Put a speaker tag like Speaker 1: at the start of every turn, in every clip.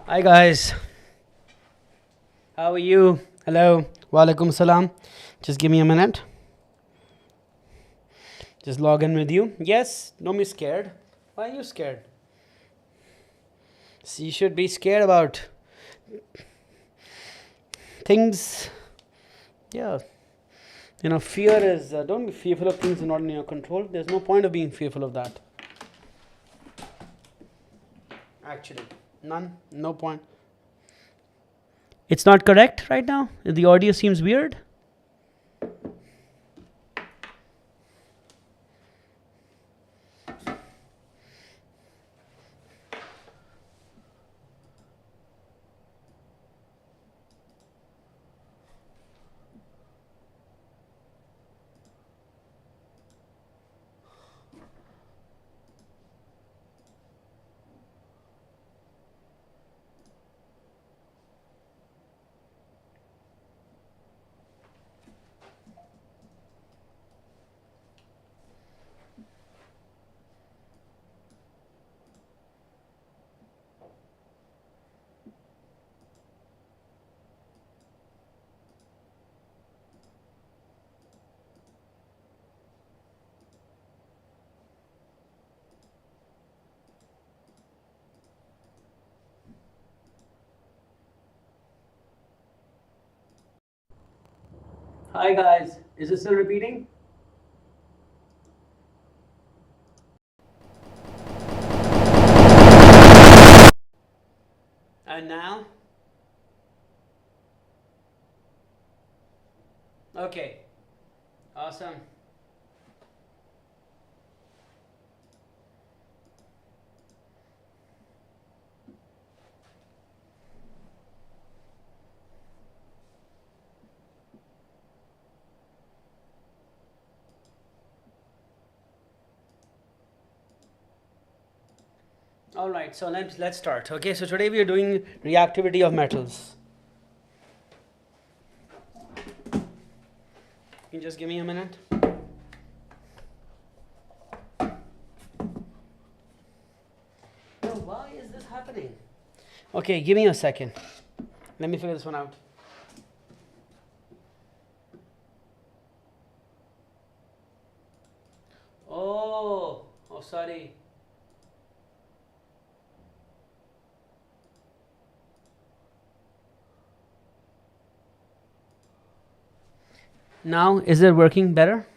Speaker 1: Hi guys, how are you? Hello, walaikum salam. Just give me a minute. Just log in with you. Yes, don't be scared. Why are you scared? So you should be scared about things. Yeah, fear is, don't be fearful of things not in your control. There's no point of being fearful of that. Actually, none, no point. It's not correct right now? The audio seems weird. Hi guys, is it still repeating? And now? Okay, awesome. All right, so let's start. Okay, so today we are doing reactivity of metals. Can you just give me a minute? No, why is this happening? Okay, give me a second. Let me figure this one out. Oh, sorry. Now, is it working better?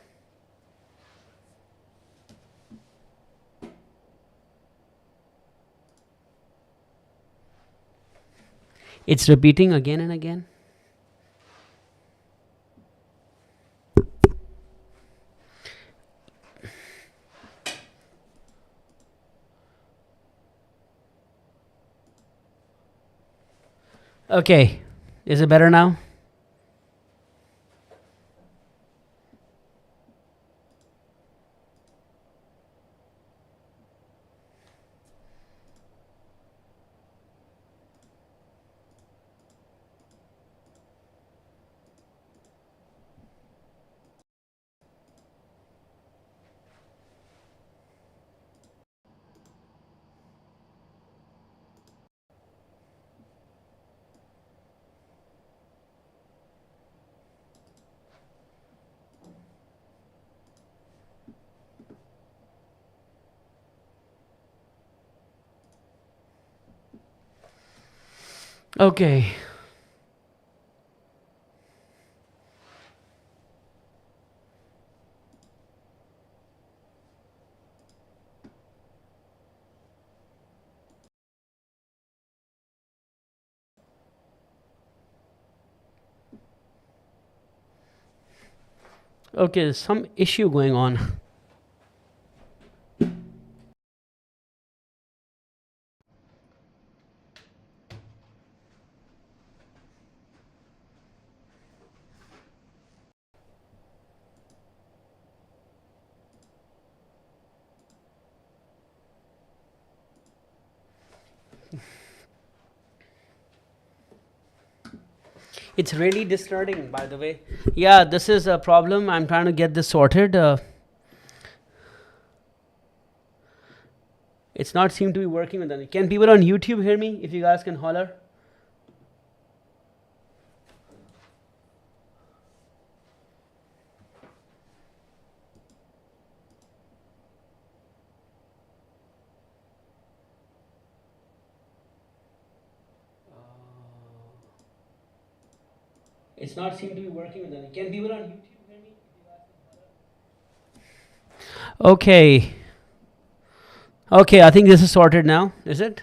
Speaker 1: It's repeating again and again. Okay, is it better now? Okay. Okay, there's some issue going on. It's really distorting, by the way. Yeah, this is a problem. I'm trying to get this sorted. It's not seem to be working with them. Can people on YouTube hear me? If you guys can holler. It's not seem to be working with them. Can people on YouTube hear me? If you guys can holler. Okay. Okay, I think this is sorted now. Is it?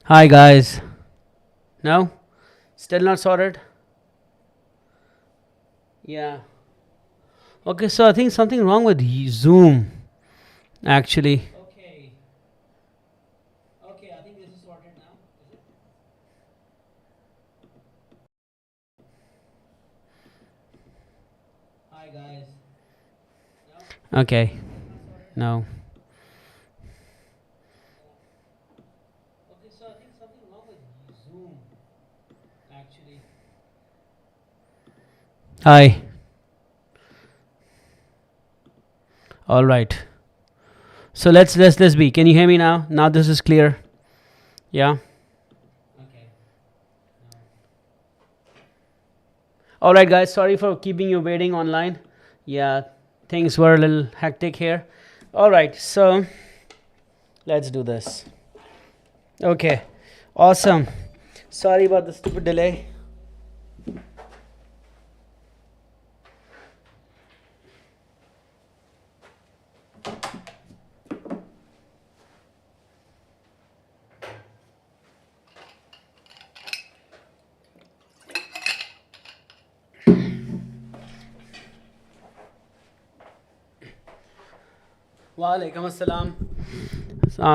Speaker 1: Hi guys. No? Still not sorted? Yeah. Okay, so I think something wrong with Zoom actually. Okay. Okay, I think this is sorted now. Is it? Hi guys. No? Okay. No. Okay, so I think something wrong with Zoom actually. Hi. All right. So let's be. Can you hear me now? Now this is clear. Yeah. Okay. No. All right, guys. Sorry for keeping you waiting online. Yeah, things were a little hectic here. All right. So let's do this. Okay. Awesome. Sorry about the stupid delay. Walaikum assalam.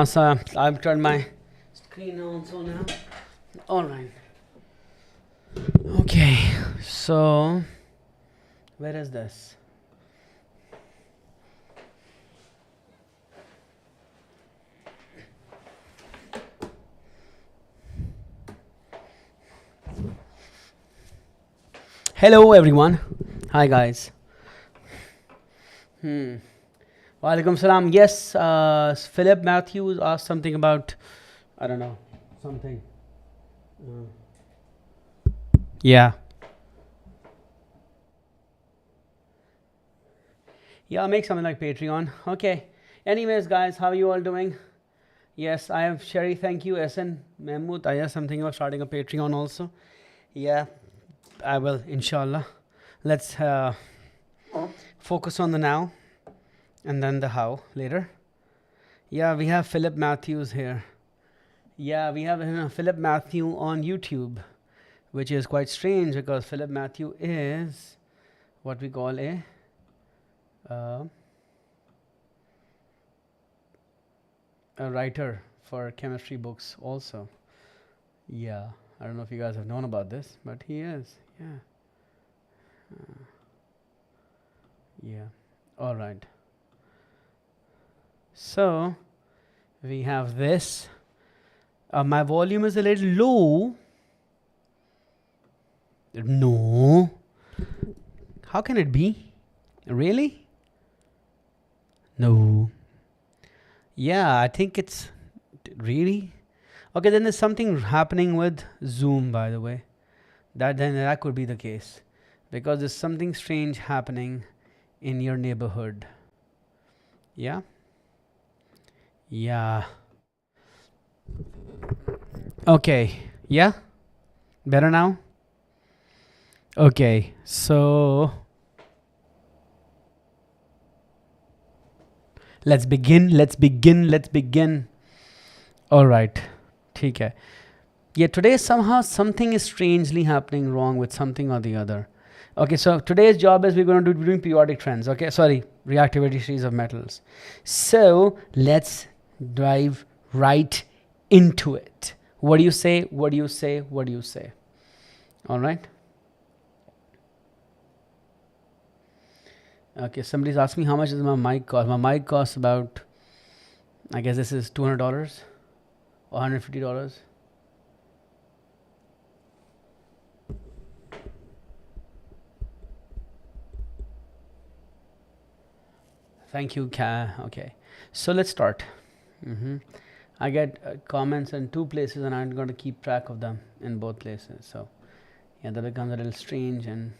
Speaker 1: So I've turned my screen on so now. All right. Okay. So where is this? Hello everyone. Hi guys. Walaikum salam. Yes, Philip Matthews asked something about, I don't know, something. Yeah. Yeah, I'll make something like Patreon. Okay. Anyways, guys, how are you all doing? Yes, I have Sherry. Thank you. SN Mahmood. I am thinking about starting a Patreon also. Yeah, I will, inshallah. Let's focus on the now and then the how later. Yeah, we have Philip Matthews here. Yeah, we have Philip Matthew on YouTube, which is quite strange because Philip Matthew is what we call a writer for chemistry books also. Yeah, I don't know if you guys have known about this, but he is. Yeah. Yeah. All right. So we have this. My volume is a little low. No. How can it be? Really? No. Yeah, I think it's really. Okay, then there's something happening with Zoom, by the way. That could be the case, because there's something strange happening in your neighborhood. Yeah. Yeah. Okay. Yeah. Better now. Okay. So let's begin. All right. ठीक है. Yeah, today somehow something is strangely happening wrong with something or the other. Okay, so today's job is we're going to be doing periodic trends. Okay, sorry, reactivity series of metals. So let's dive right into it. What do you say? What do you say? What do you say? All right. Okay, somebody's asked me how much does my mic cost. My mic costs about, I guess this is $200 or $150. Thank you, okay. So let's start. I get comments in 2 places and I'm going to keep track of them in both places. So yeah, that becomes a little strange and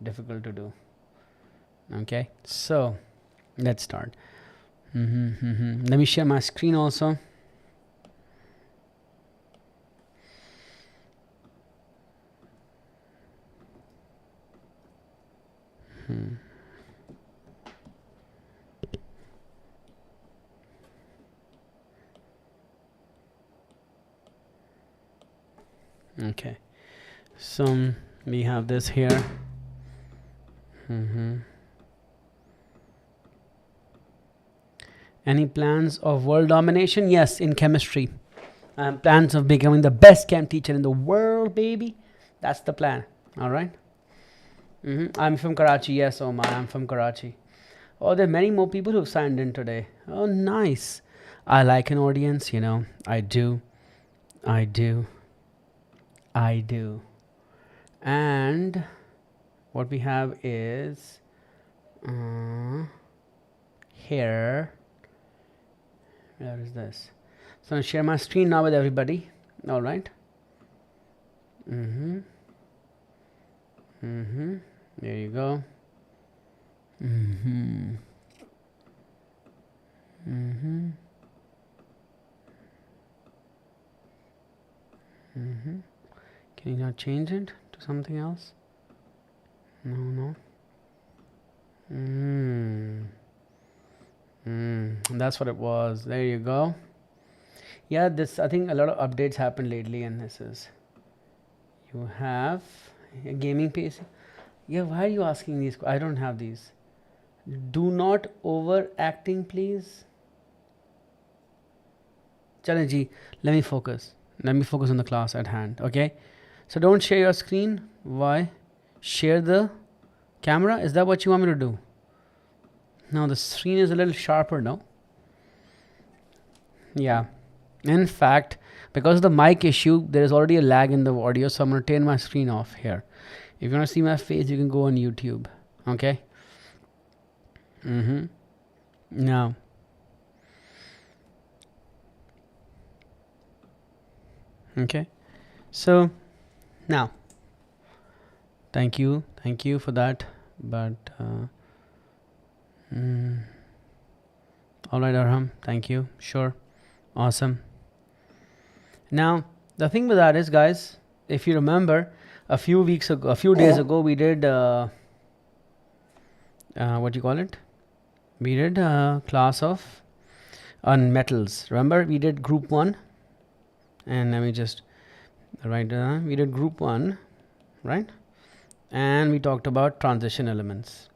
Speaker 1: difficult to do. Okay, so let's start. Let me share my screen also. Okay, so we have this here. Any plans of world domination? Yes, in chemistry. Plans of becoming the best chem teacher in the world, baby. That's the plan. All right. I'm from Karachi. Yes, Omar, I'm from Karachi. Oh, there are many more people who've signed in today. Oh, nice. I like an audience, you know. I do. And what we have is here. Where is this? So I'll share my screen now with everybody. All right. There you go. Can you not change it to something else? No. That's what it was. There you go. Yeah, this, I think a lot of updates happened lately, and this is, you have a gaming PC. Yeah, why are you asking these? I don't have these. Do not overacting, please. Chalaji, let me focus on the class at hand. Okay, so don't share your screen. Why? Share the camera. Is that what you want me to do? Now the screen is a little sharper now. Yeah, in fact, because of the mic issue, there is already a lag in the audio, so I'm going to turn my screen off here. If you want to see my face, you can go on YouTube. Okay. Now, okay, so now, thank you for that, but all right, Arham, thank you. Sure. Awesome. Now the thing with that is, guys, if you remember, a few days ago we did what do you call it, we did a class of on metals. Remember, we did group 1, and let me just write down. We did group 1, right? And we talked about transition elements,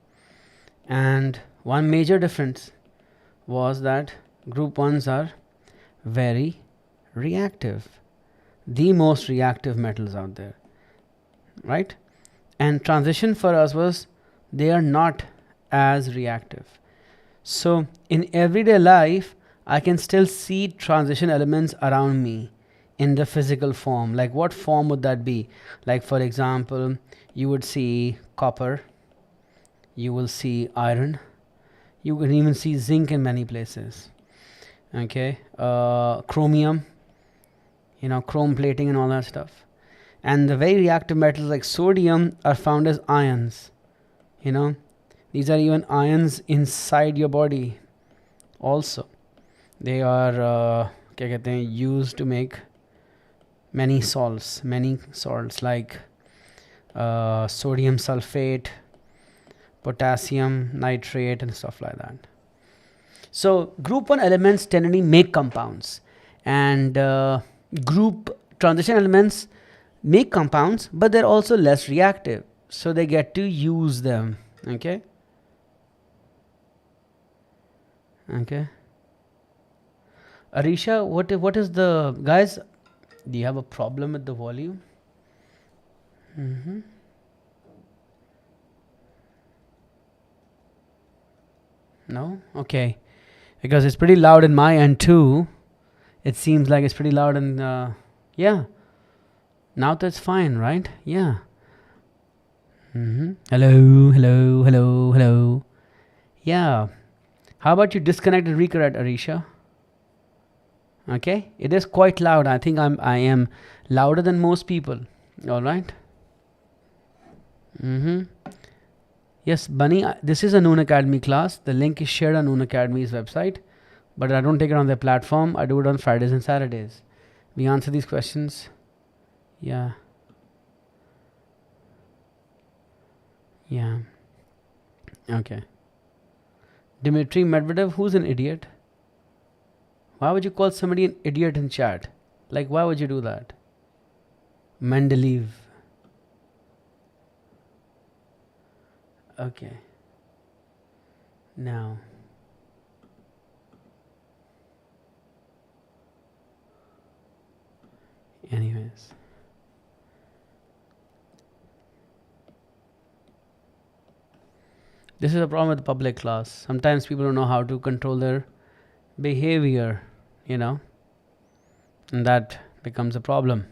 Speaker 1: and one major difference was that group 1s are very reactive, the most reactive metals out there, right? And transition for us was they are not as reactive. So in everyday life, I can still see transition elements around me in the physical form. Like, what form would that be? Like, for example, you would see copper, you will see iron, you can even see zinc in many places. Okay, chromium, you know, chrome plating and all that stuff. And the very reactive metals like sodium are found as ions. You know, these are even ions inside your body also. They are used to make many salts like sodium sulfate, potassium nitrate, and stuff like that. So group 1 elements generally make compounds, and group transition elements make compounds, but they're also less reactive, so they get to use them. Okay. Arisha, what is the, guys, do you have a problem with the volume? No? Okay. Because it's pretty loud in my end too. It seems like it's pretty loud, and yeah. Now that's fine, right? Yeah. Hello. Yeah. How about you disconnect and reconnect, Arisha? Okay, it is quite loud. I think I am louder than most people. All right. Yes, Bunny, this is a Noon Academy class. The link is shared on Noon Academy's website, but I don't take it on their platform. I do it on Fridays and Saturdays. We answer these questions. Yeah. Yeah. Okay. Dmitry Medvedev, who's an idiot? Why would you call somebody an idiot in chat? Like, why would you do that? Mendeleev. Okay. Now. Anyways. This is a problem with the public class. Sometimes people don't know how to control their behavior, you know, and that becomes a problem.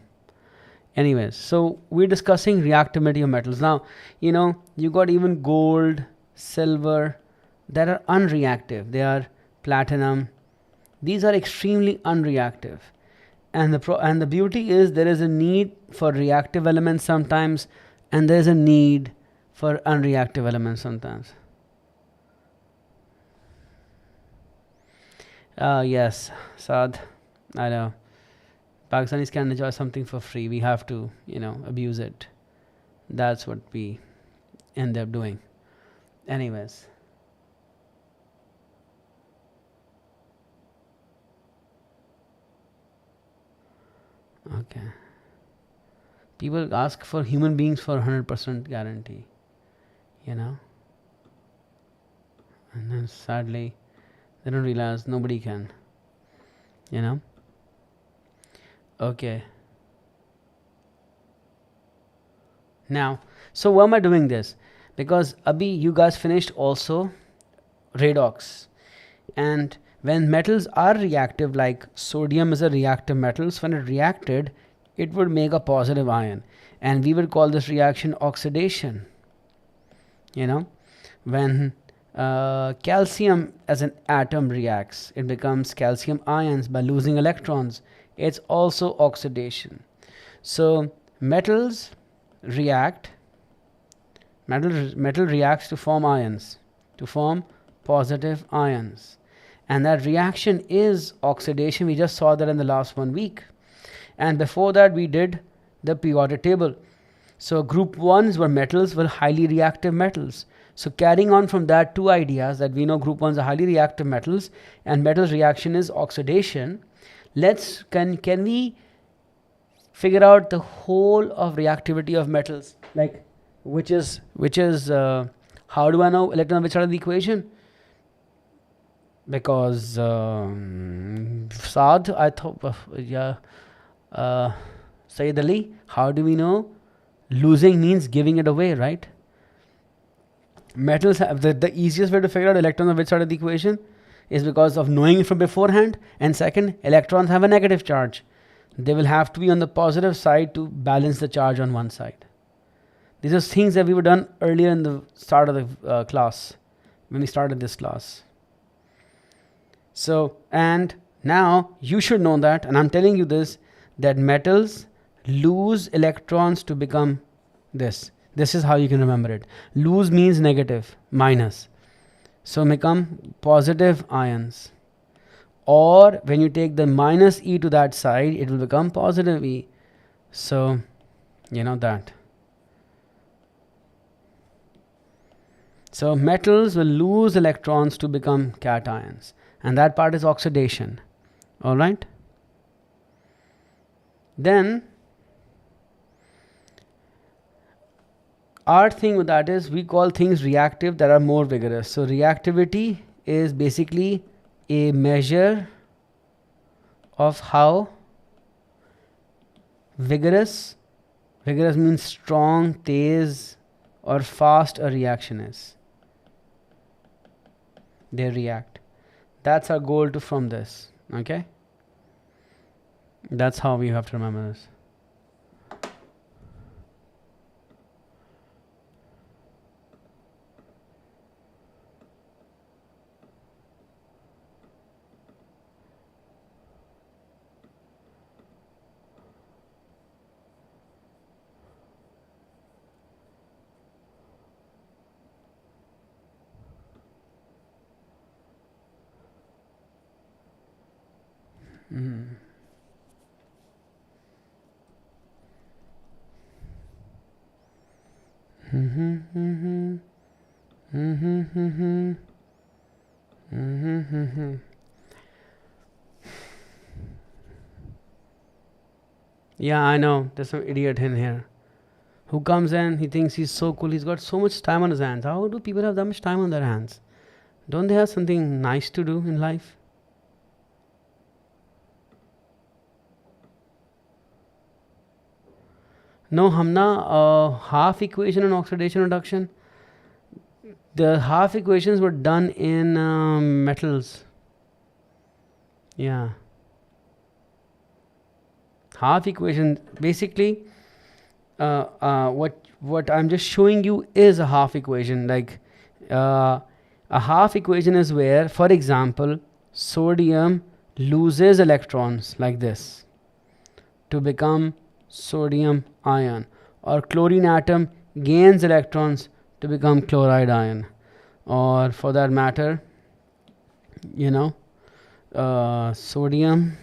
Speaker 1: Anyways, so we're discussing reactivity of metals. Now, you know, you got even gold, silver that are unreactive. They are platinum. These are extremely unreactive. And the beauty is there is a need for reactive elements sometimes, and there is a need for unreactive elements sometimes. Yes, Saad, I know. Pakistanis can enjoy something for free. We have to, you know, abuse it. That's what we end up doing. Anyways. Okay. People ask for human beings for 100% guarantee, you know. And then sadly, they don't realize nobody can, you know. Okay. Now, so why am I doing this? Because Abhi, you guys finished also redox. And when metals are reactive, like sodium is a reactive metal, so when it reacted, it would make a positive ion. And we would call this reaction oxidation. You know, when calcium as an atom reacts, it becomes calcium ions by losing electrons. It's also oxidation. So metals react, metal reacts to form ions, to form positive ions. And that reaction is oxidation. We just saw that in the last 1 week. And before that, we did the periodic table. So group 1s were metals, were highly reactive metals. So carrying on from that, two ideas that we know group 1s are highly reactive metals and metals reaction is oxidation. Can we figure out the whole of reactivity of metals? Like which is how do I know electron on which side of the equation? Because Saad, I thought, Sayyid Ali, how do we know? Losing means giving it away, right? Metals have the easiest way to figure out electrons on which side of the equation is because of knowing it from beforehand. And second, electrons have a negative charge. They will have to be on the positive side to balance the charge on one side. These are things that we were done earlier in the start of the class, when we started this class. So, and now you should know that, and I'm telling you this, that metals lose electrons to become this. This is how you can remember it. Lose means negative, minus. So become positive ions. Or when you take the minus E to that side, it will become positive E. So, you know that. So metals will lose electrons to become cations. And that part is oxidation. All right. Then our thing with that is we call things reactive that are more vigorous. So reactivity is basically a measure of how vigorous means strong, tez, or fast a reaction is. They react. That's our goal to from this. Okay. That's how we have to remember this. Mm. Mm-hmm, mm-hmm. Mm-hmm, mm-hmm. Mm-hmm, mm-hmm. Yeah, I know. There's some idiot in here who comes in, he thinks he's so cool, he's got so much time on his hands. How do people have that much time on their hands? Don't they have something nice to do in life? No, Hamna, half equation and oxidation reduction. The half equations were done in metals. Yeah. Half equation, basically, what I'm just showing you is a half equation. Like a half equation is where, for example, sodium loses electrons like this to become sodium ion, or chlorine atom gains electrons to become chloride ion, or for that matter, you know, sodium,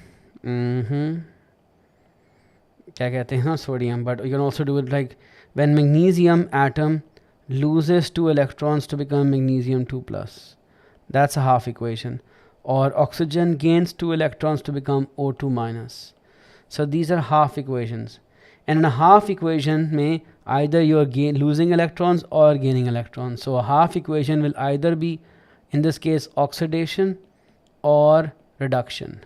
Speaker 1: क्या कहते हैं, sodium, but you can also do it like when magnesium atom loses 2 electrons to become magnesium 2 plus. That's a half equation. Or oxygen gains 2 electrons to become O2 minus. So these are half equations. And in a half equation may either you are losing electrons or gaining electrons. So a half equation will either be, in this case, oxidation or reduction.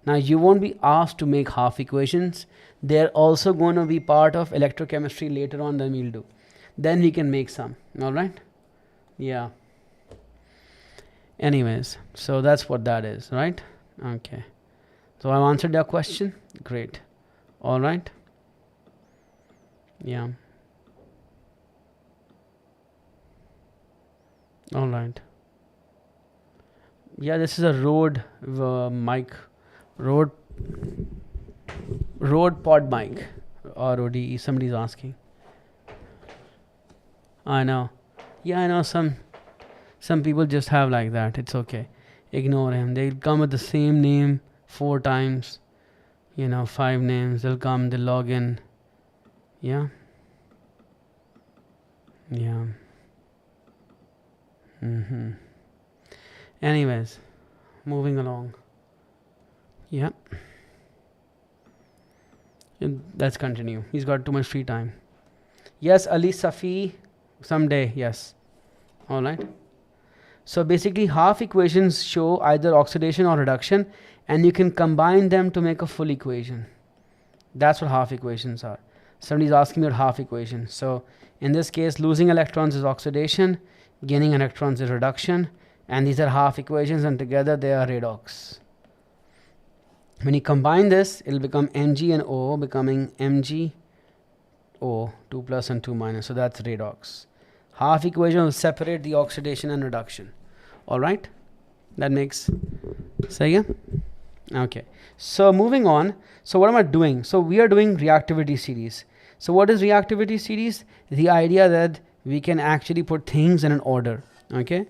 Speaker 1: Now you won't be asked to make half equations. They're also going to be part of electrochemistry later on, then we'll do. Then we can make some. All right? Yeah. Anyways, so that's what that is, right? Okay. So I've answered your question. Great. All right. Yeah. All right. Yeah, this is a Rode mic. Rode pod mic. RODE. Somebody's asking. I know. Yeah, I know some people just have like that. It's okay. Ignore him. They'll come with the same name 4 times. 5 names. They'll come, they'll log in. Yeah. Yeah. Anyways, moving along. Yeah. Let's continue. He's got too much free time. Yes, Ali Safi, someday. Yes. All right. So basically, half equations show either oxidation or reduction, and you can combine them to make a full equation. That's what half equations are. Somebody's asking me about half equation. So in this case, losing electrons is oxidation, gaining electrons is reduction, and these are half equations, and together they are redox. When you combine this, it will become Mg and O, becoming MgO, 2 plus and 2 minus. So that's redox. Half equation will separate the oxidation and reduction. All right? That makes sense? Okay. So moving on. So what am I doing? So we are doing reactivity series. So what is reactivity series? The idea that we can actually put things in an order. Okay?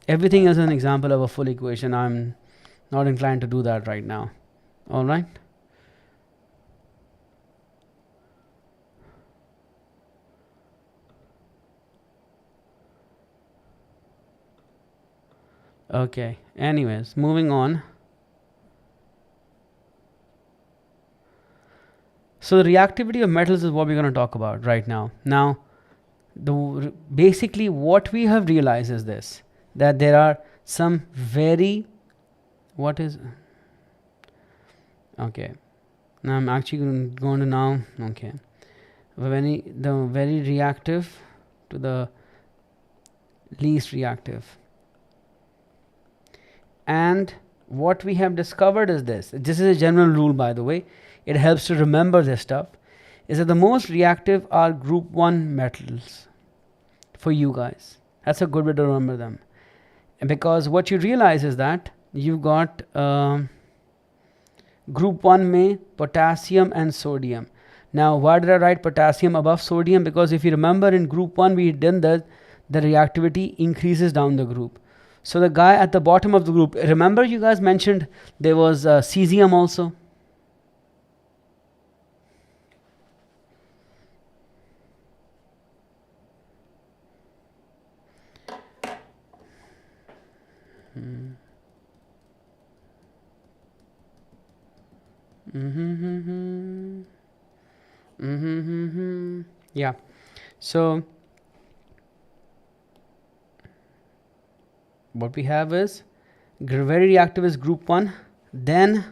Speaker 1: Everything is an example of a full equation. I'm not inclined to do that right now. All right? Okay. Anyways, moving on. So the reactivity of metals is what we're going to talk about right now. Now, basically what we have realized is this, that there are some very, okay. Now I'm actually going to now, okay. The very reactive to the least reactive. And what we have discovered is this. This is a general rule, by the way. It helps to remember this stuff. Is that the most reactive are group 1 metals for you guys. That's a good way to remember them. And because what you realize is that you've got group 1 में potassium and sodium. Now, why did I write potassium above sodium? Because if you remember in group 1 we did that the reactivity increases down the group. So the guy at the bottom of the group, remember you guys mentioned there was cesium also. Yeah. So what we have is very reactive is group 1, then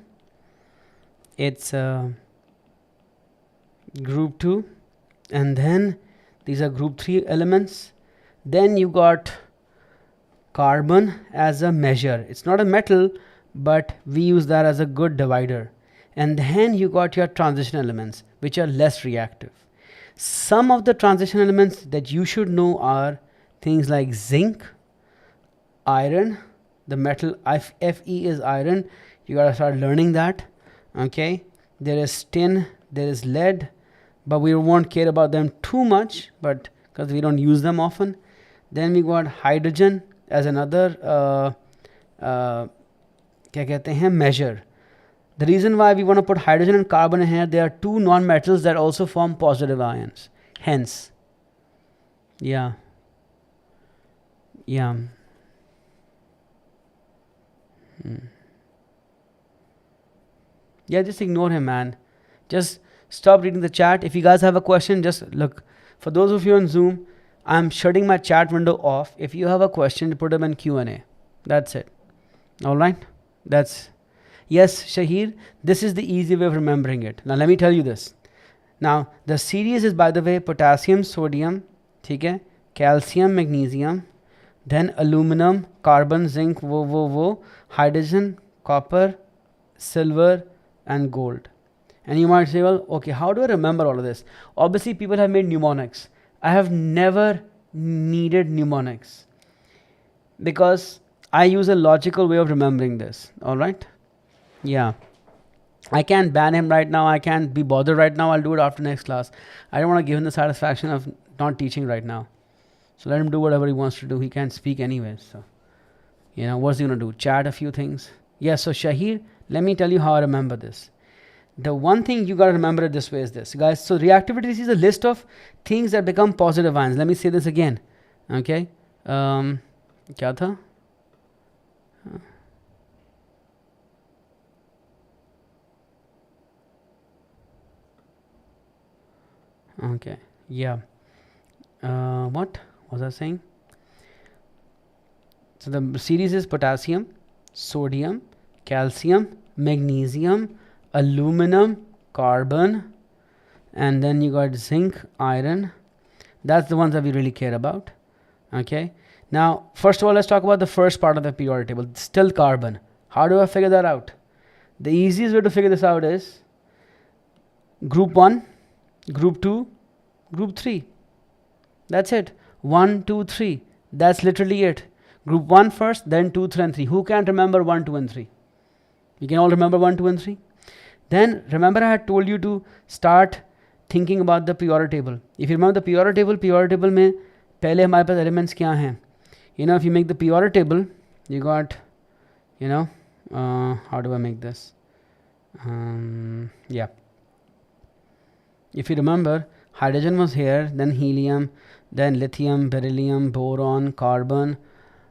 Speaker 1: it's group 2, and then these are group 3 elements. Then you got carbon as a measure. It's not a metal, but we use that as a good divider. And then you got your transition elements, which are less reactive. Some of the transition elements that you should know are things like zinc, iron, the metal Fe is iron. You gotta start learning that. Okay, there is tin, there is lead, but we won't care about them too much, but because we don't use them often. Then we got hydrogen as another measure. The reason why we want to put hydrogen and carbon in here, there are two non-metals that also form positive ions. Hence, yeah. Yeah, just ignore him, man. Just stop reading the chat. If you guys have a question, just look. For those of you on Zoom, I'm shutting my chat window off. If you have a question, put them in Q&A. That's it. All right. Yes, Shahir, this is the easy way of remembering it. Now let me tell you this. Now the series is, by the way, potassium, sodium, okay, calcium, magnesium, then aluminum, carbon, zinc, hydrogen, copper, silver, and gold. And you might say, well, okay, how do I remember all of this? Obviously, people have made mnemonics. I have never needed mnemonics because I use a logical way of remembering this. All right. Yeah, I can't ban him right now. I can't be bothered right now. I'll do it after next class. I don't want to give him the satisfaction of not teaching right now. So let him do whatever he wants to do. He can't speak anyway. So, what's he going to do? Chat a few things? Yes, so Shahir, let me tell you how I remember this. The one thing you got to remember it this way is this. Guys, so reactivity is a list of things that become positive ions. Let me say this again. Okay. Kya tha? Okay, yeah. What was I saying? So the series is potassium, sodium, calcium, magnesium, aluminum, carbon, and then you got zinc, iron. That's the ones that we really care about. Okay. Now, first of all, let's talk about the first part of the periodic table, still carbon. How do I figure that out? The easiest way to figure this out is group 1, group 2, group 3. That's it. 1, 2, 3. That's literally it. Group 1 first, then 2, 3, and 3. Who can't remember 1, 2, and 3? You can all remember 1, 2, and 3? Then remember I had told you to start thinking about the periodic table. If you remember the periodic table में पहले हमारे पास elements क्या हैं? If you make the periodic table, you got, how do I make this? Yeah. If you remember, hydrogen was here, then helium, then lithium, beryllium, boron, carbon,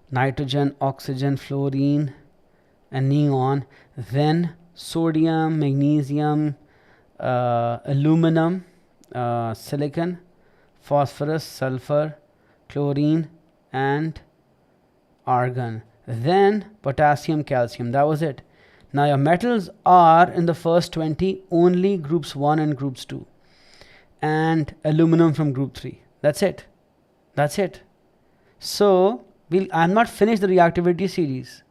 Speaker 1: nitrogen, oxygen, fluorine, and neon, then sodium, magnesium, aluminum, silicon, phosphorus, sulfur, chlorine, and argon. Then potassium, calcium. That was it. Now your metals are in the first 20 only groups 1 and groups 2. And aluminum from group 3. That's it. So I'm not finished the reactivity series.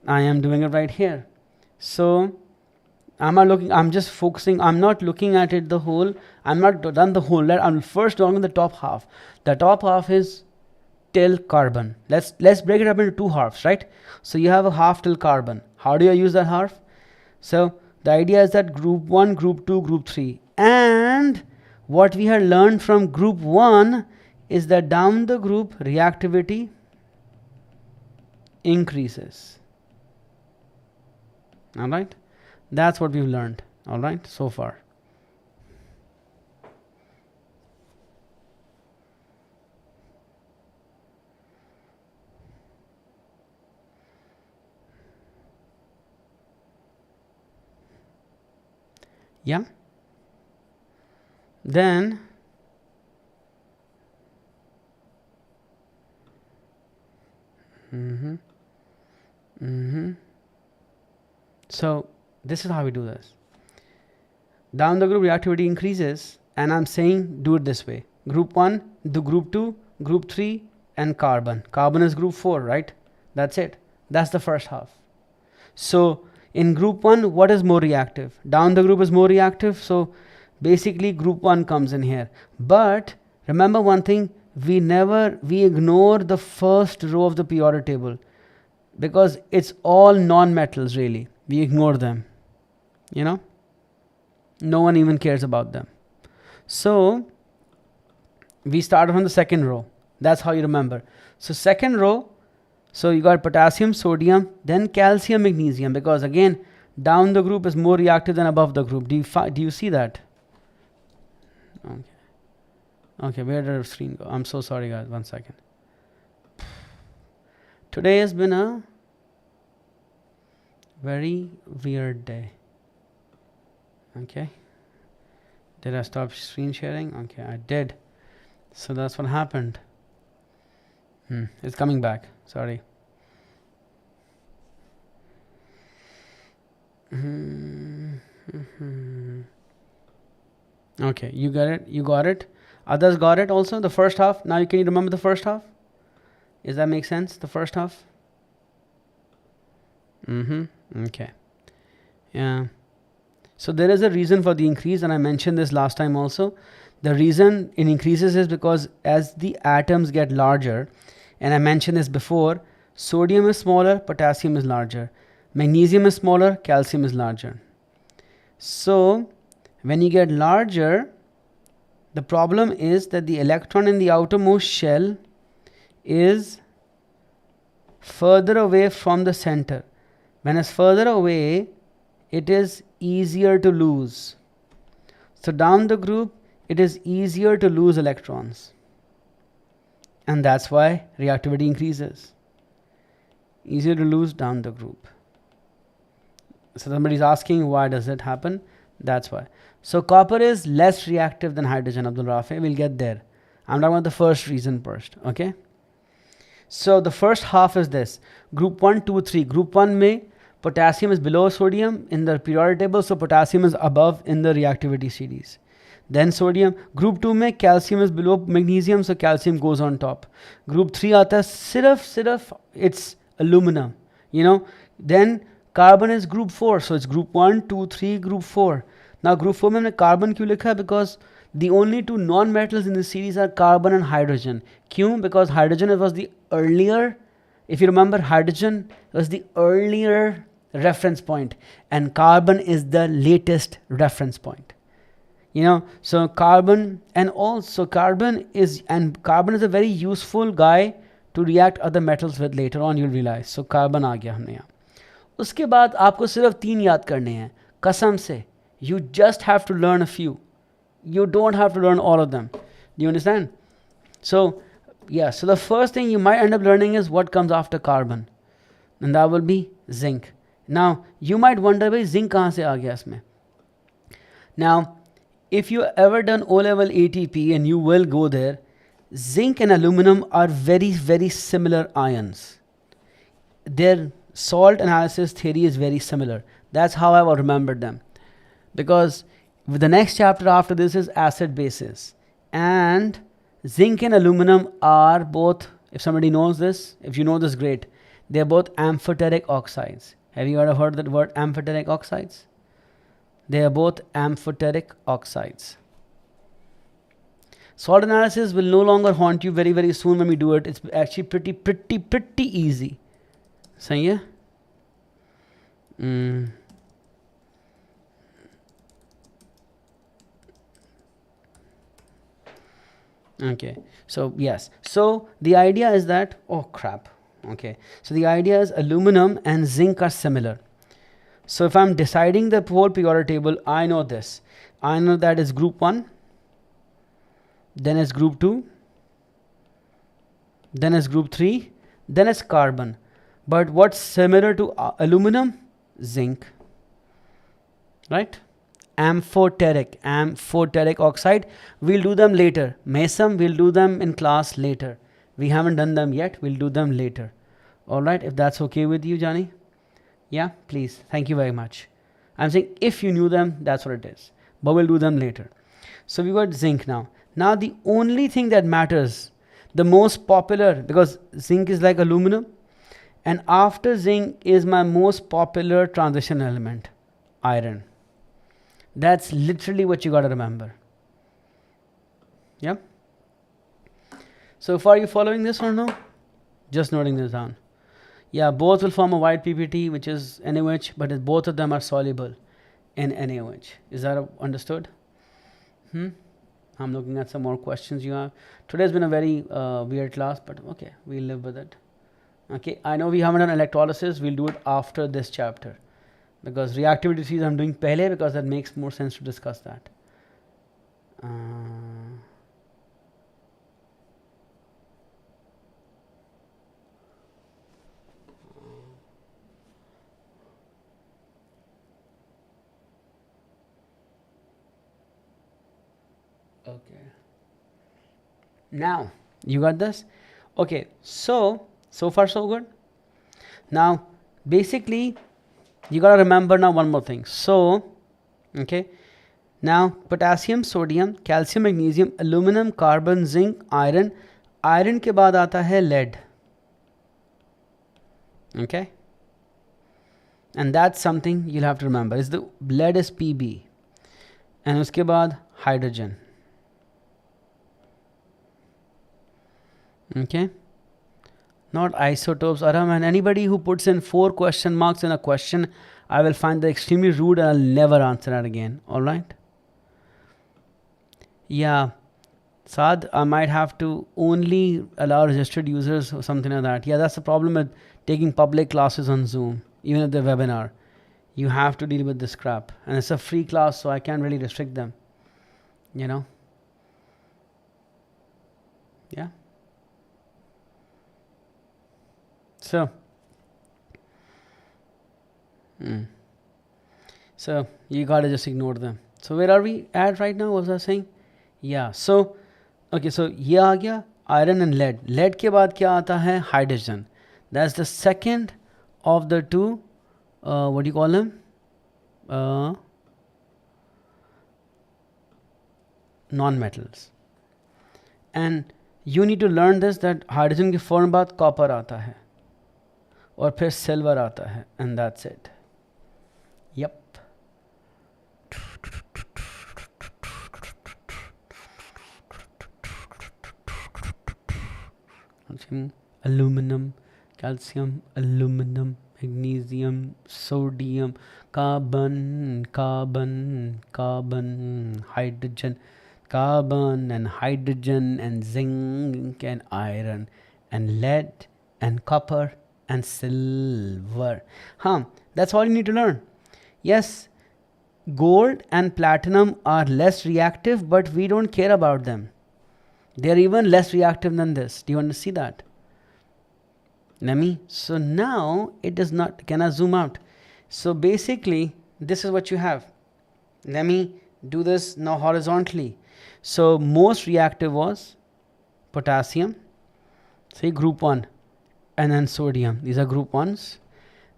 Speaker 1: I am doing it right here. So I'm just focusing. I'm not looking at it the whole. I'm not done the whole. I'm first doing the top half. The top half is till carbon. Let's break it up into two halves, right? So you have a half till carbon. How do you use that half? So the idea is that group 1, group 2, group 3, and what we had learned from group 1 is that down the group reactivity increases. All right, that's what we've learned. All right, so far. Yeah. Then so this is how we do this. Down the group reactivity increases, and I'm saying do it this way. Group 1, do group 2, group 3, and carbon. Carbon is group 4, right? That's it. That's the first half. So in group 1, what is more reactive? Down the group is more reactive, so basically group 1 comes in here. But remember one thing, we ignore the first row of the periodic table because it's all non-metals really. We ignore them, you know, no one even cares about them. So we start from the second row. That's how you remember. So second row, so you got potassium, sodium, then calcium, magnesium, because again down the group is more reactive than above the group. Do you see that? Okay, where did the screen go? I'm so sorry guys, 1 second. Today has been a very weird day. Okay, did I stop screen sharing? Okay, I did. So that's what happened. It's coming back, sorry. Okay, you got it. Others got it also, the first half. Now can you remember the first half? Does that make sense, the first half? Okay, yeah. So there is a reason for the increase, and I mentioned this last time also. The reason it increases is because as the atoms get larger, and I mentioned this before, sodium is smaller, potassium is larger, magnesium is smaller, calcium is larger. So when you get larger, the problem is that the electron in the outermost shell is further away from the center. When it's further away, it is easier to lose. So down the group, it is easier to lose electrons. And that's why reactivity increases. Easier to lose down the group. So somebody's asking why does it happen? That's why. So copper is less reactive than hydrogen, Abdul Rafi. We'll get there. I'm talking about the first reason first. Okay. So the first half is this. Group 1, 2, 3. Group 1 may potassium is below sodium in the periodic table, so potassium is above in the reactivity series. Then sodium. Group 2 में calcium is below magnesium, so calcium goes on top. Group 3 आता है सिर्फ it's aluminum, you know. Then carbon is group 4, so it's group 1, 2, 3, group 4. Now group 4 में हमने carbon क्यों लिखा है? Because the only two non-metals in this series are carbon and hydrogen. क्यों? Because hydrogen was the earlier, if you remember, hydrogen was the earlier reference point and carbon is the latest reference point. You know, so carbon, and also carbon is a very useful guy to react other metals with later on, you'll realize. So carbon आ गया हमने यहाँ. उसके बाद आपको सिर्फ 3 याद करने हैं कसम से. You just have to learn a few. You don't have to learn all of them. Do you understand? So yeah, so the first thing you might end up learning is what comes after carbon, and that will be zinc. Now you might wonder, भाई zinc कहाँ से आ गया इसमें? Now if you ever done O-level ATP, and you will go there, zinc and aluminum are very, very similar ions. Their salt analysis theory is very similar. That's how I will remember them. Because the next chapter after this is acid bases. And zinc and aluminum are both, if somebody knows this, if you know this, great. They're both amphoteric oxides. Have you ever heard that word, amphoteric oxides? They are both amphoteric oxides. Salt analysis will no longer haunt you very, very soon when we do it. It's actually pretty easy. सही है? Okay, so yes, so the idea is that, oh crap, Okay, so the idea is aluminum and zinc are similar. So if I'm deciding the whole periodic table, I know this. I know that is group 1, then is group 2, then is group 3, then is carbon. But what's similar to aluminum? Zinc, right? Amphoteric oxide. We'll do them later. Mason, we'll do them in class later. We haven't done them yet. We'll do them later. All right, if that's okay with you, Johnny. Yeah, please. Thank you very much. I'm saying if you knew them, that's what it is. But we'll do them later. So we got zinc now. Now the only thing that matters, the most popular, because zinc is like aluminum, and after zinc is my most popular transition element, iron. That's literally what you got to remember. Yeah. So far, you following this or no? Just noting this down. Yeah, both will form a white PPT, which is NaOH, but both of them are soluble in NaOH. Is that understood? I'm looking at some more questions you have. Today's been a very weird class, but okay, we'll live with it. Okay, I know we haven't done electrolysis. We'll do it after this chapter, because reactivity series I'm doing pehle, because that makes more sense to discuss that. Okay. Now you got this. Okay, so far so good. Now basically you got to remember now one more thing. So okay, now potassium, sodium, calcium, magnesium, aluminum, carbon, zinc, iron. Iron के बाद आता है lead. Okay, and that's something you'll have to remember. Is the lead is Pb, and उसके बाद hydrogen. Okay, not isotopes. Aram, and anybody who puts in 4 question marks in a question, I will find that extremely rude and I'll never answer that again. All right. Yeah, Saad, I might have to only allow registered users or something like that. Yeah, that's the problem with taking public classes on Zoom, even if they're webinar. You have to deal with this crap, and it's a free class, so I can't really restrict them. You know. Yeah. So, so you gotta just ignore them. So where are we at right now? What was I saying? Yeah. So, okay. So ये आ गया iron and lead. Lead के बाद क्या आता है? Hydrogen. That's the second of the two. What do you call them? Non-metals. And you need to learn this, that hydrogen के फौरन बाद copper आता है. और फिर सिल्वर आता है, and that's it. Yep. Aluminum, calcium, aluminum, magnesium, sodium, carbon, hydrogen, carbon and hydrogen and zinc and iron and lead and copper and silver. That's all you need to learn. Yes, gold and platinum are less reactive, but we don't care about them. They're even less reactive than this. Do you want to see that? So now it does not. Can I zoom out? So basically, this is what you have. Let me do this now horizontally. So most reactive was potassium, say group 1. And then sodium, these are group 1s.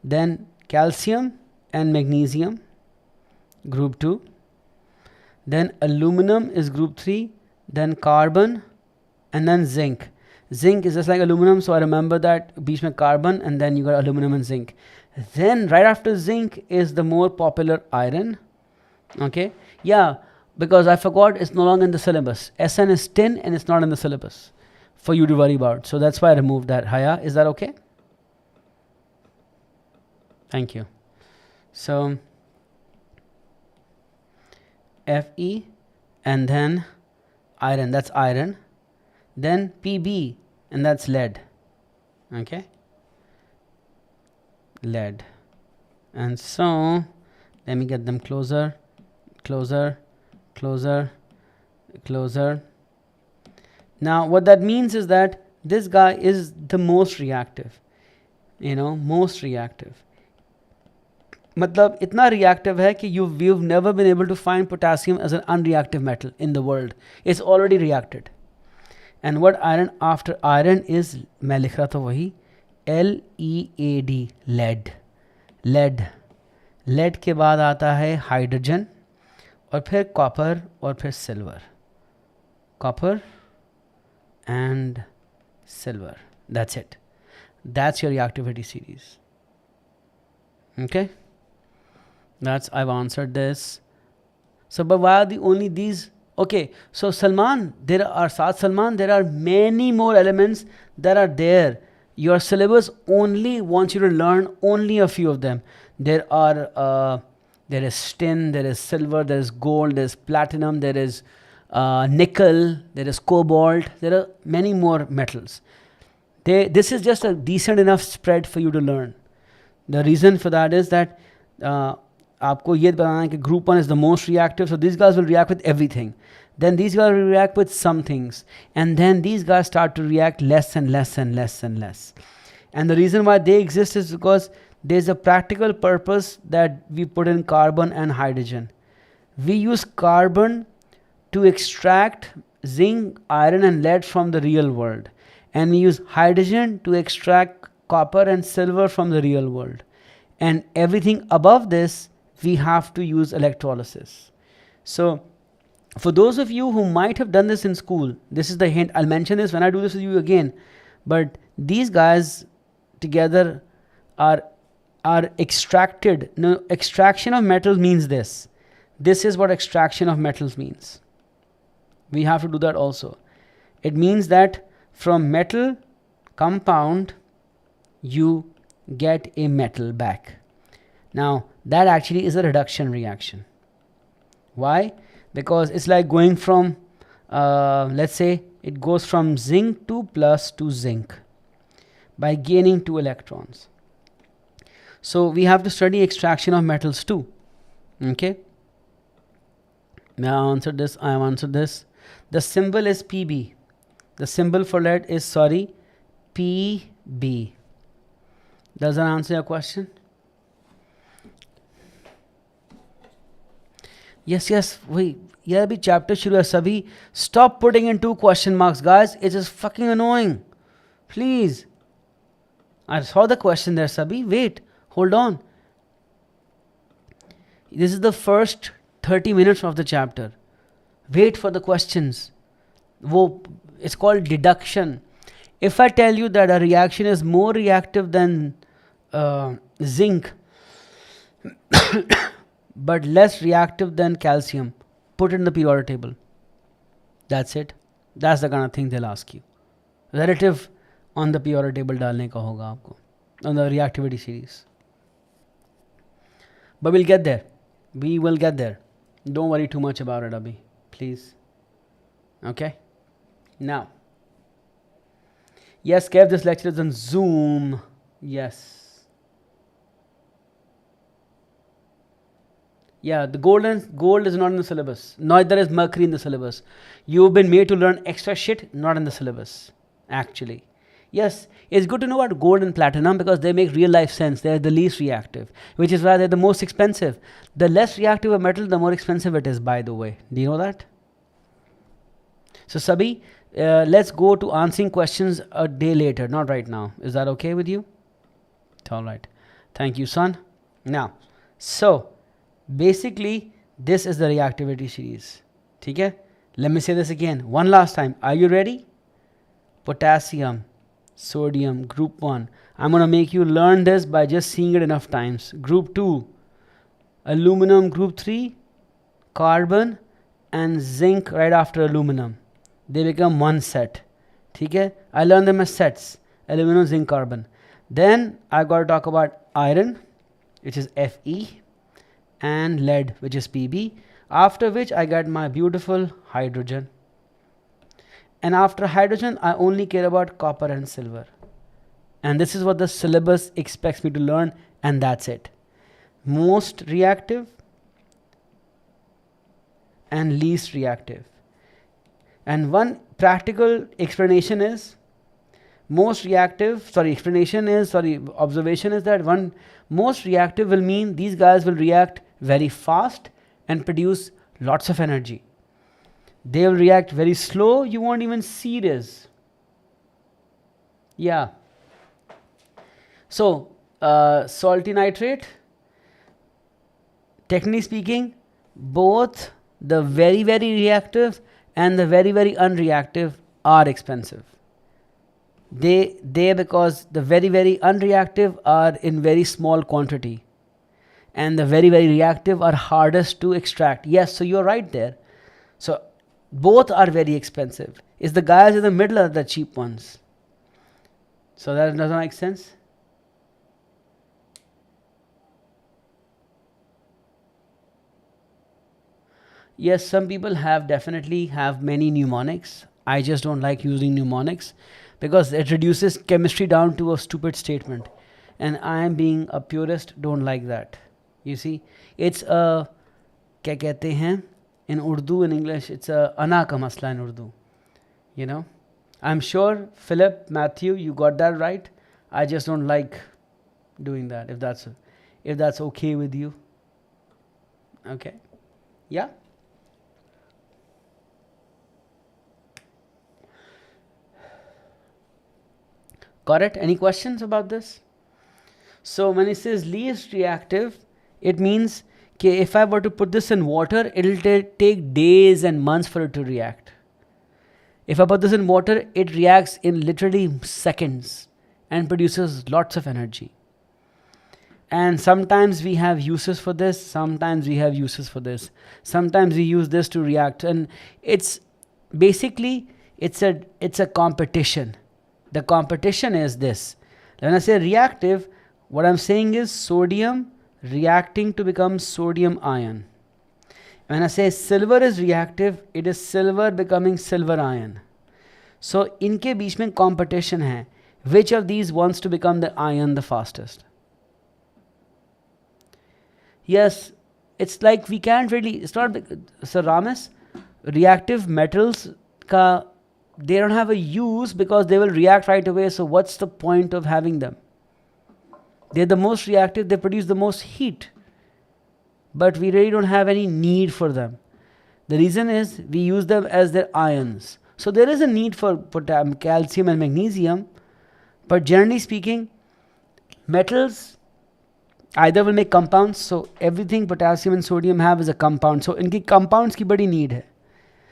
Speaker 1: Then calcium and magnesium, group 2. Then aluminum is group 3. Then carbon, and then zinc. Zinc is just like aluminum, so I remember that beech mein carbon, and then you got aluminum and zinc. Then right after zinc is the more popular iron. Okay, yeah, because I forgot, it's no longer in the syllabus. SN is tin and it's not in the syllabus for you to worry about. So that's why I removed that. Haya, is that okay? Thank you. So Fe and then iron, that's iron. Then Pb, and that's lead. Okay, lead. And so let me get them closer, closer, closer, closer. Now what that means is that this guy is the most reactive, you know, most reactive. मतलब इतना reactive है कि you've never been able to find potassium as an unreactive metal in the world. It's already reacted. And what iron after iron is, मैं लिख रहा था वही LEAD, lead. lead. lead के बाद आता है हाइड्रोजन और फिर कॉपर और फिर silver. Copper and silver. That's it. That's your reactivity series. Okay, that's, I've answered this. So but why are the only these? Okay, so Salman, there are many more elements that are there. Your syllabus only wants you to learn only a few of them. There is tin, there is silver, there is gold, there is platinum, there is nickel, there is cobalt, there are many more metals. This is just a decent enough spread for you to learn. The reason for that is that आपको ये बताना है कि group 1 is the most reactive, so these guys will react with everything. Then these guys will react with some things, and then these guys start to react less and less and less and less. And the reason why they exist is because there's a practical purpose that we put in carbon and hydrogen. We use carbon to extract zinc, iron and lead from the real world, and we use hydrogen to extract copper and silver from the real world, and everything above this we have to use electrolysis. So for those of you who might have done this in school, this is the hint. I'll mention this when I do this with you again, but these guys together are extracted. No, extraction of metals means this. This is what extraction of metals means. We have to do that also. It means that from metal compound you get a metal back. Now that actually is a reduction reaction. Why? Because it's like going from let's say it goes from zinc to plus to zinc by gaining 2 electrons. So we have to study extraction of metals too. Okay, now I answered this. I have answered this. The symbol is Pb. The symbol for lead is, sorry, Pb. Does that answer your question? Yes, wait, yeah, bhi chapter shuru hai sabhi. Stop putting in 2 question marks, guys. It is fucking annoying. Please. I saw the question there, Sabhi. Wait, hold on. This is the first 30 minutes of the chapter. Wait for the questions. It's called deduction. If I tell you that a reaction is more reactive than zinc but less reactive than calcium, put it in the periodic table. That's it. That's the kind of thing they'll ask you. Relative on the periodic table डालने का होगा आपको on the reactivity series. But we'll get there. We will get there. Don't worry too much about it, Abhi. Please. Okay. Now. Yes, Kev, this lecture is on Zoom. Yes. Yeah, the gold is not in the syllabus. Neither is mercury in the syllabus. You've been made to learn extra shit, not in the syllabus, actually. Yes, it's good to know about gold and platinum because they make real life sense. They're the least reactive, which is why they're the most expensive. The less reactive a metal, the more expensive it is, by the way. Do you know that? So, Sabhi, let's go to answering questions a day later, not right now. Is that okay with you? It's all right. Thank you, son. Now, so basically, this is the reactivity series. Okay? Let me say this again. One last time. Are you ready? Potassium, sodium, group 1. I'm going to make you learn this by just seeing it enough times. Group 2, aluminum. Group 3, carbon and zinc right after aluminum. They become one set. Okay? I learned them as sets. Aluminum, zinc, carbon. Then I got to talk about iron, which is Fe, and lead, which is Pb. After which I got my beautiful hydrogen. And after hydrogen, I only care about copper and silver. And this is what the syllabus expects me to learn and that's it. Most reactive and least reactive. And one practical explanation is observation is that most reactive will mean these guys will react very fast and produce lots of energy. They will react very slow, you won't even see this. Yeah. So salty nitrate, technically speaking, both the very reactive and the very unreactive are expensive. They because the very unreactive are in very small quantity, and the very reactive are hardest to extract. Yes, so you're right there. So both are very expensive. It's the guys in the middle are the cheap ones. So that doesn't make sense. Yes, some people definitely have many mnemonics. I just don't like using mnemonics because it reduces chemistry down to a stupid statement, and I am being a purist, don't like that. You see, it's a क्या कहते हैं in Urdu, in English, it's a ana ka masla in Urdu. You know, I'm sure Philip, Matthew, you got that right. I just don't like doing that. If that's okay with you, okay, yeah. Got it? Any questions about this? So when it says least reactive, it means that if I were to put this in water, it will take days and months for it to react. If I put this in water, it reacts in literally seconds and produces lots of energy. And sometimes we have uses for this, sometimes we have uses for this. Sometimes we use this to react, and it's basically it's a competition. The competition is this. When I say reactive, what I'm saying is sodium reacting to become sodium ion. When I say silver is reactive, it is silver becoming silver ion. So इनके बीच में competition है. Which of these wants to become the ion the fastest? Yes, it's like we can't really. It's not. So Ramesh, reactive metals ka, they don't have a use because they will react right away. So what's the point of having them? They're the most reactive. They produce the most heat, but we really don't have any need for them. The reason is we use them as their ions. So there is a need for potassium, calcium and magnesium, but generally speaking, metals either will make compounds. So everything potassium and sodium have is a compound. So इनकी compounds की बड़ी need है.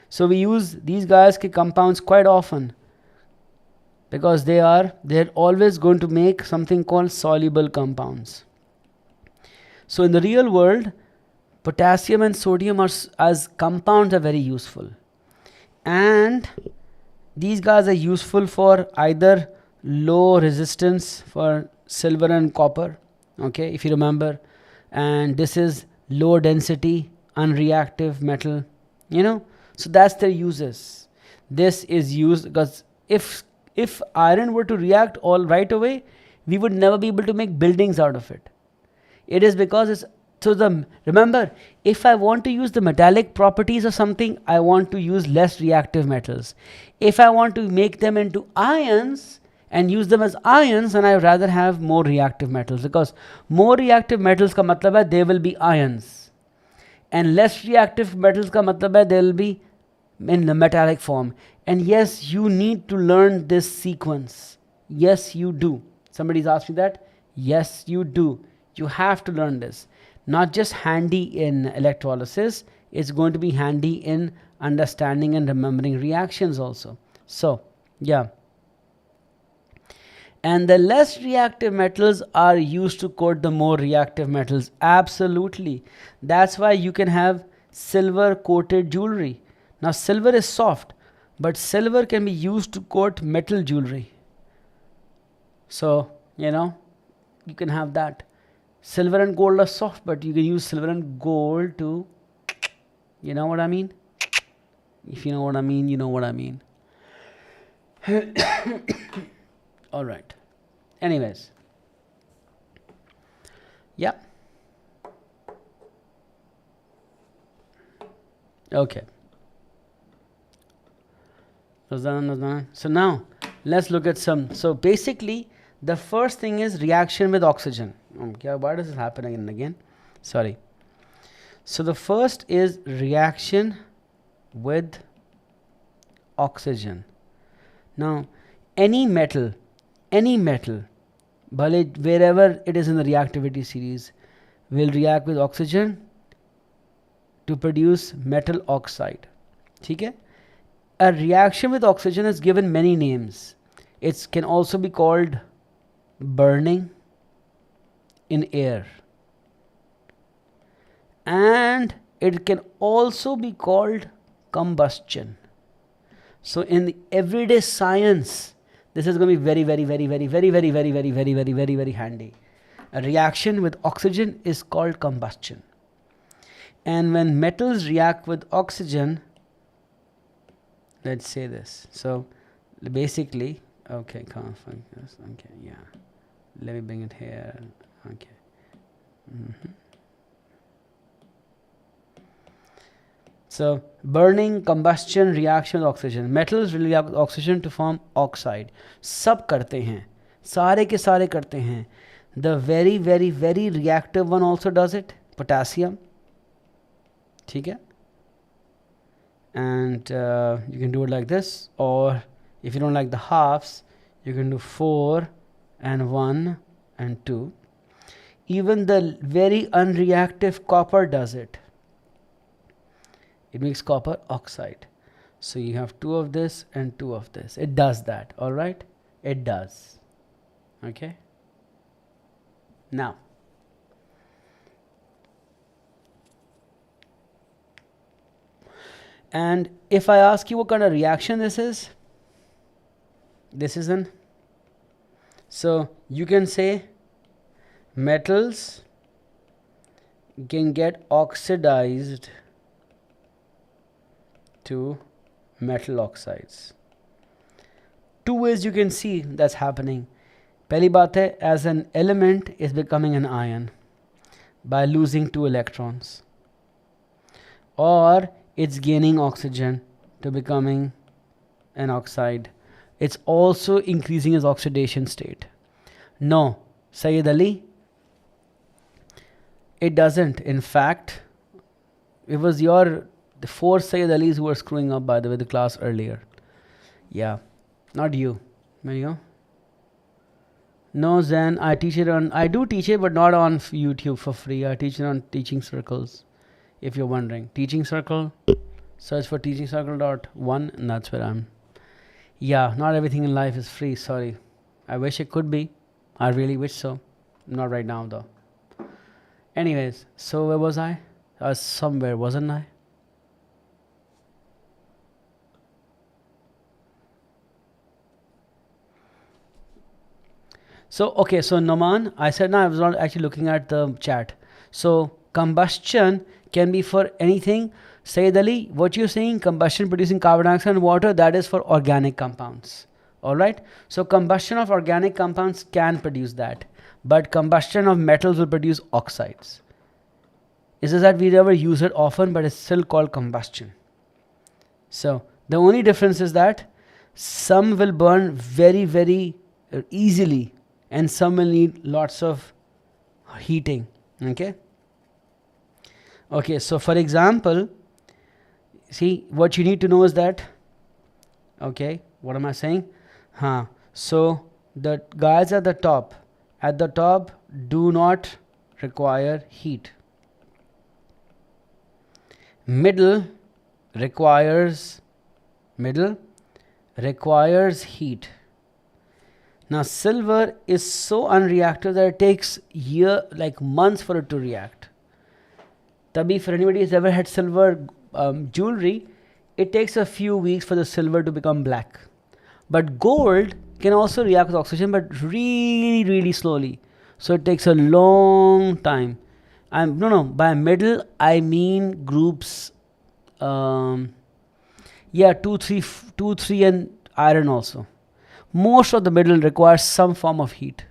Speaker 1: So we use these guys के compounds quite often because they're always going to make something called soluble compounds. So in the real world, potassium and sodium as compounds are very useful, and these guys are useful for either low resistance for silver and copper, okay, if you remember, and this is low density unreactive metal, you know. So that's their uses. This is used because if iron were to react all right away, we would never be able to make buildings out of it. It is because it's remember, if I want to use the metallic properties of something, I want to use less reactive metals. If I want to make them into ions and use them as ions, then I rather have more reactive metals, because more reactive metals ka matlab hai they will be ions, and less reactive metals ka matlab hai they will be in the metallic form. And yes, you need to learn this sequence. Yes, you do. Somebody's asked me that. Yes, you do. You have to learn this. Not just handy in electrolysis, it's going to be handy in understanding and remembering reactions also. So, yeah. And the less reactive metals are used to coat the more reactive metals. Absolutely. That's why you can have silver coated jewelry. Now, silver is soft, but silver can be used to coat metal jewelry. So, you know, you can have that. Silver and gold are soft, but you can use silver and gold to, you know what I mean? If you know what I mean, you know what I mean. All right. Anyways. Yeah. Okay. So now let's look at some. So basically, the first thing is reaction with oxygen. Okay, why does this happen again and again? Sorry. So the first is reaction with oxygen. Now, any metal, wherever it is in the reactivity series, will react with oxygen to produce metal oxide. Okay? A reaction with oxygen is given many names. It can also be called burning in air, and it can also be called combustion. So in the everyday science, this is going to be very handy. A reaction with oxygen is called combustion. And when metals react with oxygen, let's say this. So basically, okay, yeah. Let me bring it here. Okay. So burning, combustion, reaction with oxygen. Metals will react with oxygen to form oxide. सब करते हैं, सारे के सारे करते हैं. The very reactive one also does it. Potassium. ठीक है? And you can do it like this, or if you don't like the halves, you can do 4 and 1 and 2. Even the very unreactive copper does it. It makes copper oxide. So you have 2 of this and 2 of this. It does that. All right? It does. Okay? Now, and if I ask you what kind of reaction this is an. So you can say metals can get oxidized to metal oxides. 2 ways you can see that's happening. पहली बात है, as an element is becoming an ion by losing 2 electrons, or it's gaining oxygen to becoming an oxide. It's also increasing its oxidation state. No, Sayyid Ali, it doesn't. In fact, it was the 4 Sayyid Alis who were screwing up, by the way, the class earlier. Yeah, not you. There you go. No, Zen, I do teach it, but not on YouTube for free. I teach it on Teaching Circles, if you're wondering. Teaching Circle, search for teachingcircle.1, and that's where I'm. Yeah, not everything in life is free, sorry. I wish it could be. I really wish so. Not right now, though. Anyways, so where was I? I was somewhere, wasn't I? So, okay, so Noman, I said I was not actually looking at the chat. So, combustion can be for anything. Sayyid Ali, what you're saying, combustion producing carbon dioxide and water, that is for organic compounds. Alright? So, combustion of organic compounds can produce that. But combustion of metals will produce oxides. It's just that we never use it often, but it's still called combustion. So, the only difference is that some will burn very easily, and some will need lots of heating. Okay? Okay, so for example, see, what you need to know is that, okay, what am I saying? So the guys at the top do not require heat. Middle requires heat. Now silver is so unreactive that it takes months for it to react. Tabi, for anybody who's ever had silver jewelry, it takes a few weeks for the silver to become black. But gold can also react with oxygen, but really slowly. So it takes a long time. By middle I mean groups, 2, 3 and iron also. Most of the middle requires some form of heat.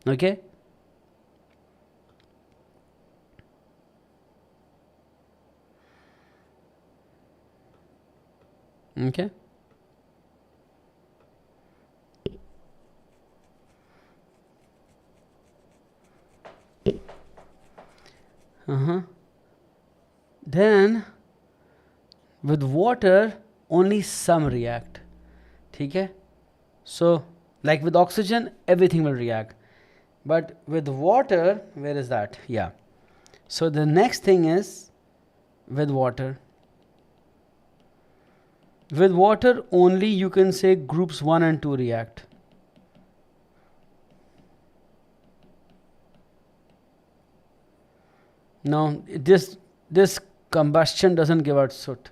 Speaker 1: Okay? Okay. Then with water only some react. ठीक है? So like with oxygen everything will react, but with water, where is that? Yeah. So the next thing is with water. With water only you can say groups 1 and 2 react. Now this combustion doesn't give out soot.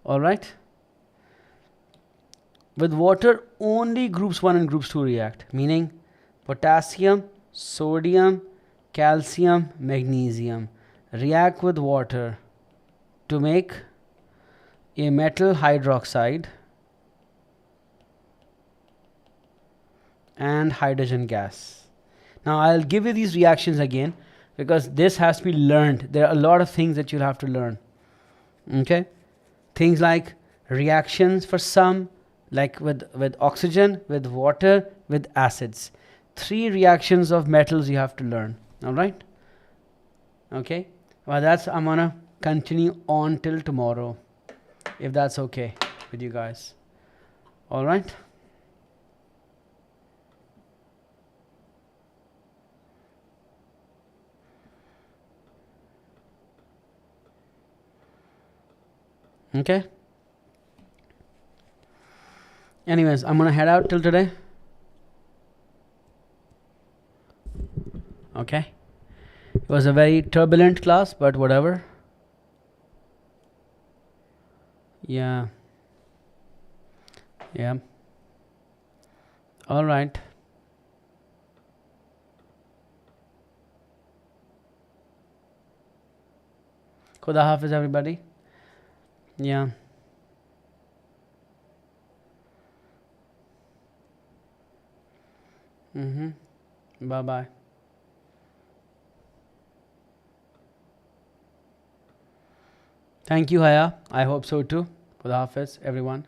Speaker 1: Alright? With water only groups 1 and groups 2 react, meaning potassium, sodium, calcium, magnesium react with water to make a metal hydroxide and hydrogen gas. Now I'll give you these reactions again because this has to be learned. There are a lot of things that you'll have to learn. Okay? Things like reactions for some, like with oxygen, with water, with acids. 3 reactions of metals you have to learn. Alright? Okay? Well, that's, I'm gonna continue on till tomorrow, if that's okay with you guys. Alright? Okay? Anyways, I'm gonna head out till today. Okay? It was a very turbulent class, but whatever. Yeah. Yeah. All right. Khuda Hafiz, everybody. Yeah. Bye bye. Thank you, Haya. I hope so too. Khuda Hafiz, everyone.